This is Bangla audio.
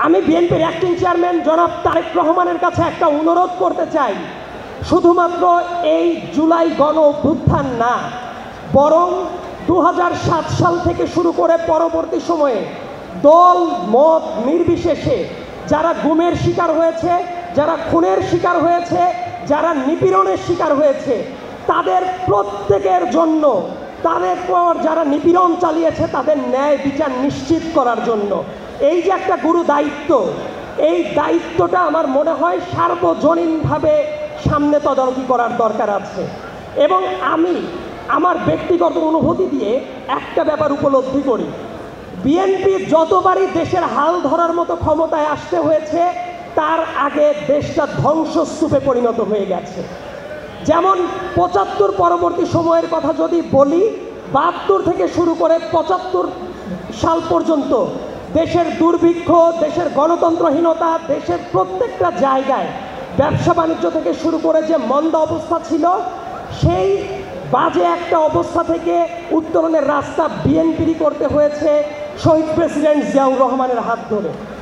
আমি বিএনপির অ্যাক্টিং চেয়ারম্যান জনাব তারেক রহমানের কাছে একটা অনুরোধ করতে চাই, শুধুমাত্র এই জুলাই গণ অভ্যুত্থান না, বরং 2007 সাল থেকে শুরু করে পরবর্তী সময়ে দল মত নির্বিশেষে যারা গুমের শিকার হয়েছে, যারা খুনের শিকার হয়েছে, যারা নিপীড়নের শিকার হয়েছে, তাদের প্রত্যেকের জন্য, তাদের পর যারা নিপীড়ন চালিয়েছে তাদের ন্যায় বিচার নিশ্চিত করার জন্য এই যে একটা গুরু দায়িত্ব, এই দায়িত্বটা আমার মনে হয় সার্বজনীনভাবে সামনে তদারকি করার দরকার আছে। এবং আমি আমার ব্যক্তিগত অনুভূতি দিয়ে একটা ব্যাপার উপলব্ধি করি, বিএনপি যতবারই দেশের হাল ধরার মতো ক্ষমতায় আসতে হয়েছে, তার আগে দেশটা ধ্বংসস্তূপে পরিণত হয়ে গেছে। যেমন 75 পরবর্তী সময়ের কথা যদি বলি, 72 থেকে শুরু করে 75 সাল পর্যন্ত দেশের দুর্ভিক্ষ, দেশের গণতন্ত্রহীনতা, দেশের প্রত্যেকটা জায়গায় ব্যবসা বাণিজ্য থেকে শুরু করে যে মন্দা অবস্থা ছিল, সেই বাজে একটা অবস্থা থেকে উত্তরণের রাস্তা বিএনপিরই করতে হয়েছে শহীদ প্রেসিডেন্ট জিয়াউর রহমানের হাত ধরে।